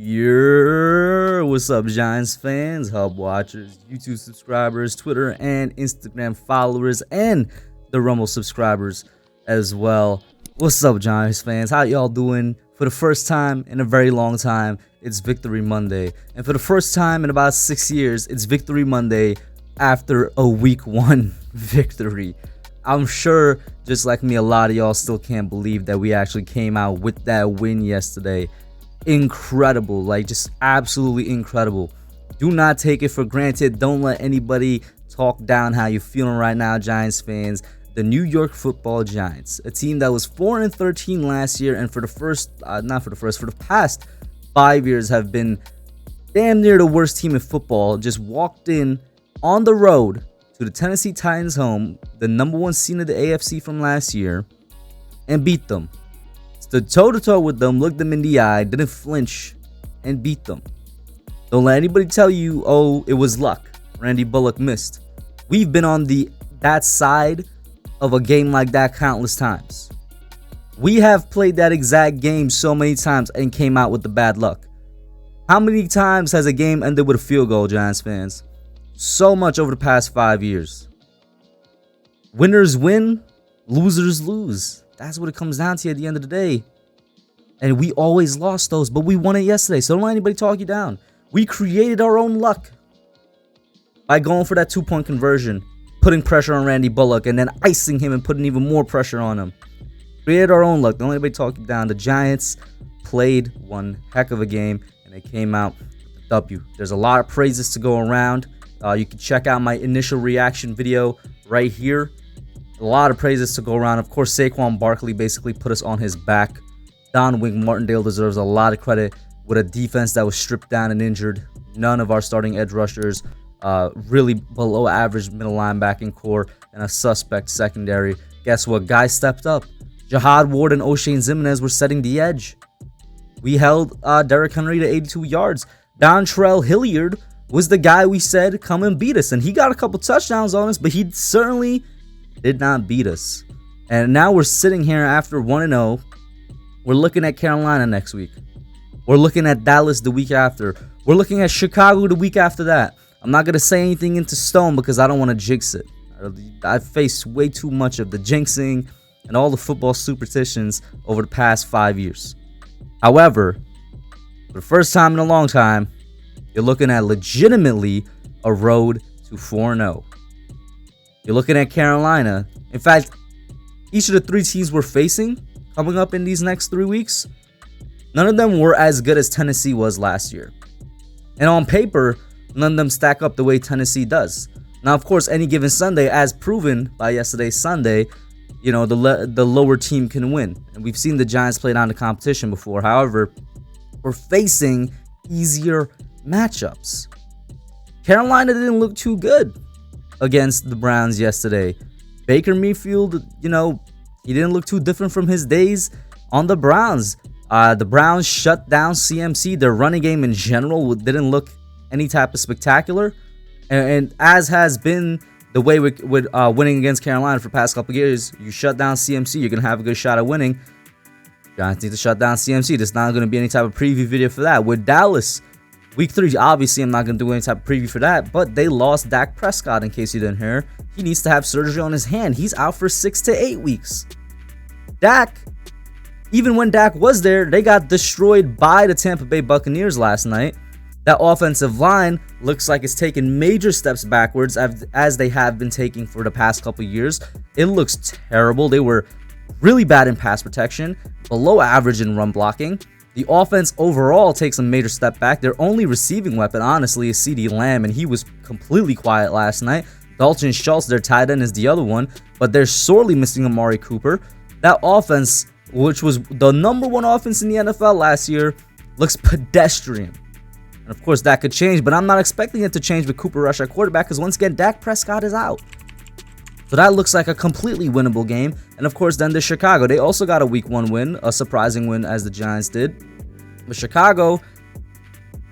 What's up, Giants fans, Hub watchers, YouTube subscribers, Twitter and Instagram followers, and the Rumble subscribers as well. What's up, Giants fans? How y'all doing? For the first time in a very long time, it's Victory Monday. And for the first time in about 6 years, it's Victory Monday after a Week 1 victory. I'm sure, just like me, a lot of y'all still can't believe that we actually came out with that win yesterday. Incredible, like just absolutely incredible. Do not take it for granted. Don't let anybody talk down how you're feeling right now, Giants fans. The New York Football Giants, a team that was 4-13 last year, and for the past 5 years have been damn near the worst team in football, just walked in on the road to the Tennessee Titans home, the number 1 seed of the AFC from last year, and beat them. Stood toe-to-toe with them, looked them in the eye, didn't flinch, and beat them. Don't let anybody tell you, oh, it was luck. Randy Bullock missed. We've been on that side of a game like that countless times. We have played that exact game so many times and came out with the bad luck. How many times has a game ended with a field goal, Giants fans? So much over the past 5 years. Winners win, losers lose. That's what it comes down to at the end of the day. And we always lost those, but we won it yesterday. So don't let anybody talk you down. We created our own luck by going for that 2-point conversion, putting pressure on Randy Bullock, and then icing him and putting even more pressure on him. Created our own luck. Don't let anybody talk you down. The Giants played one heck of a game, and they came out with the W. There's a lot of praises to go around. You can check out my initial reaction video right here. A lot of praises to go around. Of course, Saquon Barkley basically put us on his back. Don Wink Martindale deserves a lot of credit with a defense that was stripped down and injured. None of our starting edge rushers, really below average middle linebacking core, and a suspect secondary. Guess what? Guys stepped up. Jihad Ward and O'Shane Ximines were setting the edge. We held Derrick Henry to 82 yards. Dontrell Hilliard was the guy we said come and beat us, and he got a couple touchdowns on us, but he certainly did not beat us. And now we're sitting here after 1-0. We're looking at Carolina next week. We're looking at Dallas the week after. We're looking at Chicago the week after that. I'm not going to say anything into stone because I don't want to jinx it. I've faced way too much of the jinxing and all the football superstitions over the past 5 years. However, for the first time in a long time, you're looking at legitimately a road to 4-0. You're looking at Carolina. In fact, each of the 3 teams we're facing coming up in these next 3 weeks, none of them were as good as Tennessee was last year. And on paper, none of them stack up the way Tennessee does. Now, of course, any given Sunday, as proven by yesterday's Sunday, you know, the lower team can win. And we've seen the Giants play down the competition before. However, we're facing easier matchups. Carolina didn't look too good against the Browns yesterday. Baker Mayfield, you know, he didn't look too different from his days on the Browns. The Browns shut down CMC. Their running game in general didn't look any type of spectacular. And as has been the way with winning against Carolina for the past couple of years, you shut down CMC, you're going to have a good shot at winning. Giants need to shut down CMC. There's not going to be any type of preview video for that. With Dallas, Week 3, obviously I'm not going to do any type of preview for that, but they lost Dak Prescott, in case you didn't hear. He needs to have surgery on his hand. He's out for 6 to 8 weeks. Dak, even when Dak was there, they got destroyed by the Tampa Bay Buccaneers last night. That offensive line looks like it's taken major steps backwards as they have been taking for the past couple of years. It looks terrible. They were really bad in pass protection, below average in run blocking. The offense overall takes a major step back. Their only receiving weapon, honestly, is CeeDee Lamb, and he was completely quiet last night. Dalton Schultz, their tight end, is the other one, but they're sorely missing Amari Cooper. That offense, which was the number 1 offense in the NFL last year, looks pedestrian. And of course, that could change, but I'm not expecting it to change with Cooper Rush at quarterback because once again, Dak Prescott is out. So that looks like a completely winnable game. And of course, then there's Chicago. They also got a Week 1 win, a surprising win as the Giants did. But Chicago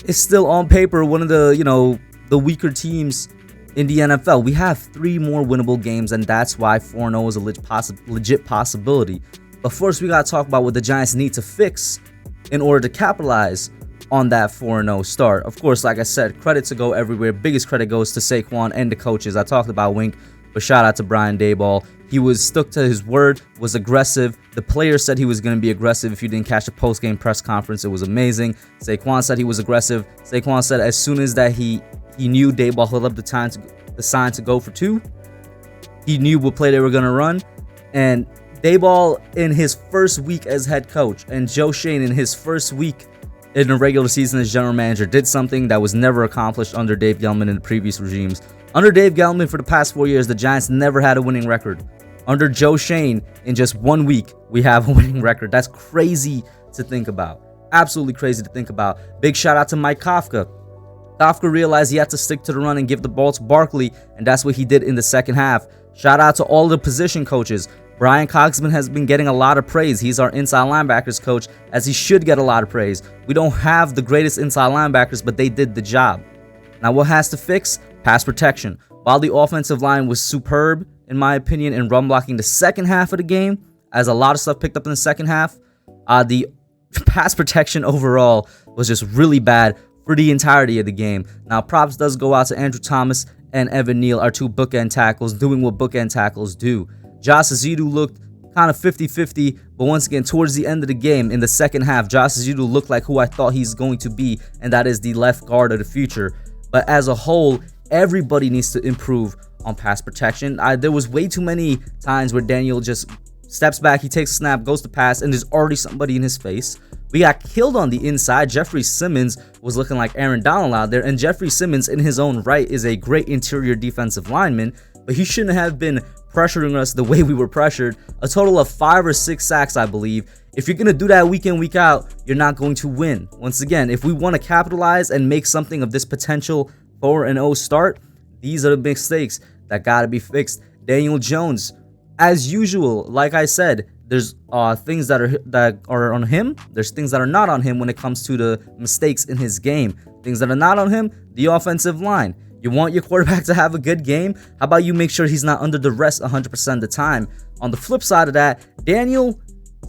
is still on paper one of the weaker teams in the NFL. We have 3 more winnable games, and that's why 4-0 is a legit possibility. But first, we got to talk about what the Giants need to fix in order to capitalize on that 4-0 start. Of course, like I said, credit to go everywhere. Biggest credit goes to Saquon and the coaches. I talked about Wink, but shout out to Brian Daboll. He was stuck to his word, was aggressive. The player said he was going to be aggressive. If you didn't catch the post-game press conference, it was amazing. Saquon said he was aggressive. Saquon said as soon as that he knew Daboll held up the sign to go for 2, he knew what play they were going to run. And Daboll in his first week as head coach and Joe Schoen in his first week in the regular season as general manager did something that was never accomplished under Dave Gettleman in the previous regimes. Under Dave Gettleman for the past 4 years, the Giants never had a winning record. Under Joe Schoen, in just 1 week, we have a winning record. That's crazy to think about. Absolutely crazy to think about. Big shout out to Mike Kafka. Kafka realized he had to stick to the run and give the ball to Barkley, and that's what he did in the second half. Shout out to all the position coaches. Brian Cogsman has been getting a lot of praise. He's our inside linebackers coach, as he should get a lot of praise. We don't have the greatest inside linebackers, but they did the job. Now, what has to fix? Pass protection. While the offensive line was superb, in my opinion, in run blocking the second half of the game, as a lot of stuff picked up in the second half, the pass protection overall was just really bad for the entirety of the game. Now, props does go out to Andrew Thomas and Evan Neal, our 2 bookend tackles, doing what bookend tackles do. Josh Ezeudu looked kind of 50-50, but once again, towards the end of the game, in the second half, Josh Ezeudu looked like who I thought he's going to be, and that is the left guard of the future. But as a whole, everybody needs to improve on pass protection. There was way too many times where Daniel just steps back, he takes a snap, goes to pass, and there's already somebody in his face. We got killed on the inside. Jeffrey Simmons was looking like Aaron Donald out there, and Jeffrey Simmons in his own right is a great interior defensive lineman, but he shouldn't have been pressuring us the way we were pressured. A total of 5 or 6 sacks, I believe. If you're going to do that week in, week out, you're not going to win. Once again, if we want to capitalize and make something of this potential 4-0 start, these are the mistakes that got to be fixed. Daniel Jones, as usual, like I said, there's things that are on him. There's things that are not on him when it comes to the mistakes in his game. Things that are not on him, the offensive line. You want your quarterback to have a good game? How about you make sure he's not under duress 100% of the time? On the flip side of that, Daniel,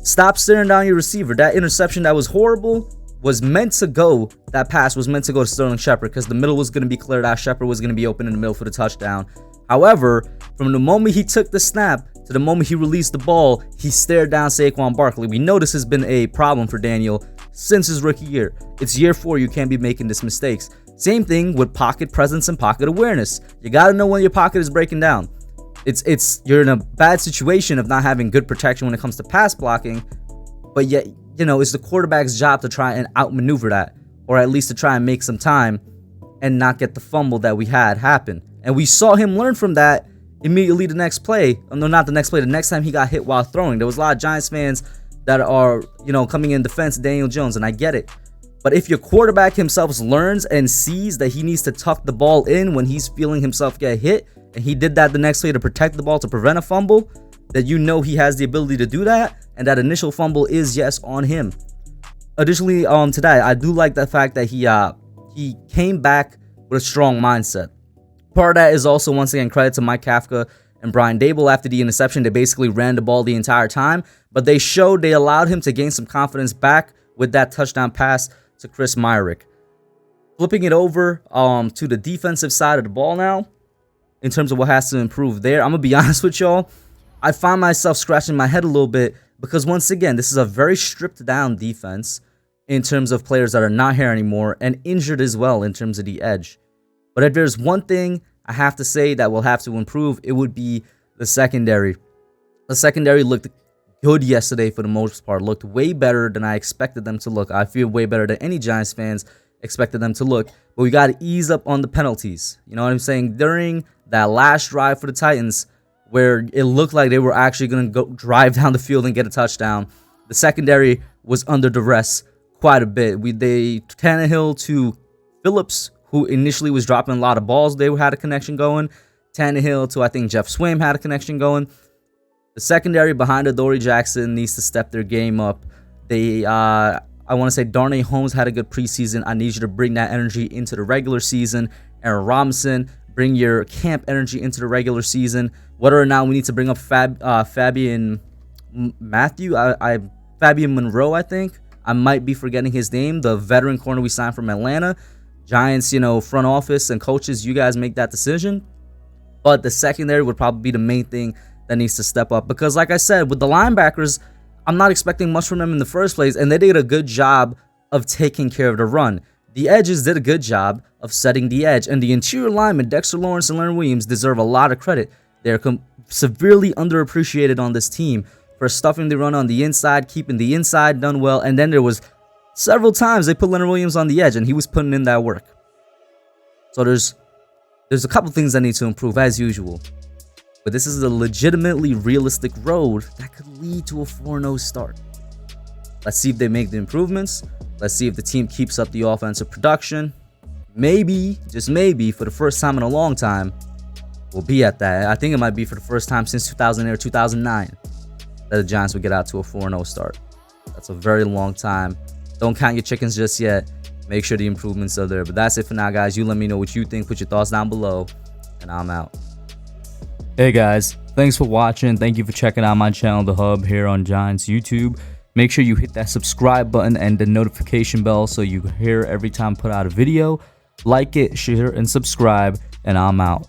stop staring down your receiver. That interception that was horrible was meant to go. That pass was meant to go to Sterling Shepard because the middle was going to be cleared out. Shepard was going to be open in the middle for the touchdown. However, from the moment he took the snap to the moment he released the ball, he stared down Saquon Barkley. We know this has been a problem for Daniel since his rookie year. It's year 4. You can't be making these mistakes. Same thing with pocket presence and pocket awareness. You got to know when your pocket is breaking down. You're in a bad situation of not having good protection when it comes to pass blocking, but yet, it's the quarterback's job to try and outmaneuver that, or at least to try and make some time and not get the fumble that we had happen. And we saw him learn from that immediately the next play. No, not the next play. The next time he got hit while throwing. There was a lot of Giants fans that are, coming in defense of Daniel Jones, and I get it. But if your quarterback himself learns and sees that he needs to tuck the ball in when he's feeling himself get hit, and he did that the next play to protect the ball to prevent a fumble, that he has the ability to do that, and that initial fumble is, yes, on him. Additionally, today, I do like the fact that he came back with a strong mindset. Part of that is also, once again, credit to Mike Kafka and Brian Daboll. After the interception, they basically ran the ball the entire time, but they allowed him to gain some confidence back with that touchdown pass to Chris Myrick. Flipping it over to the defensive side of the ball now, in terms of what has to improve there, I'm going to be honest with y'all. I find myself scratching my head a little bit because, once again, this is a very stripped down defense in terms of players that are not here anymore and injured as well in terms of the edge. But if there's one thing I have to say that will have to improve, it would be the secondary. The secondary looked good yesterday for the most part, looked way better than I expected them to look. I feel way better than any Giants fans expected them to look, but we got to ease up on the penalties. You know what I'm saying? During that last drive for the Titans, where it looked like they were actually going to go drive down the field and get a touchdown, the secondary was under duress quite a bit. They Tannehill to Phillips, who initially was dropping a lot of balls, they had a connection going. Tannehill to, I think, Jeff Swaim had a connection going. The secondary behind Adoree Jackson needs to step their game up. I want to say Darnay Holmes had a good preseason. I need you to bring that energy into the regular season. Aaron Robinson, bring your camp energy into the regular season. Whether or not we need to bring up Fabian Monroe, I think. I might be forgetting his name, the veteran corner we signed from Atlanta. Giants, front office and coaches, you guys make that decision. But the secondary would probably be the main thing that needs to step up. Because like I said, with the linebackers, I'm not expecting much from them in the first place. And they did a good job of taking care of the run. The edges did a good job of setting the edge. And the interior linemen, Dexter Lawrence and Leonard Williams, deserve a lot of credit. They're severely underappreciated on this team for stuffing the run on the inside, keeping the inside done well. And then there was several times they put Leonard Williams on the edge, and he was putting in that work. So there's a couple things that need to improve, as usual. But this is a legitimately realistic road that could lead to a 4-0 start. Let's see if they make the improvements. Let's see if the team keeps up the offensive production. Maybe, just maybe, for the first time in a long time, we'll be at that. I think it might be for the first time since 2008 or 2009 that the Giants would get out to a 4-0 start. That's a very long time. Don't count your chickens just yet. Make sure the improvements are there. But that's it for now, guys. You let me know what you think. Put your thoughts down below, and I'm out. Hey, guys. Thanks for watching. Thank you for checking out my channel, The Hub, here on Giants YouTube. Make sure you hit that subscribe button and the notification bell so you hear every time I put out a video. Like it, share, and subscribe, and I'm out.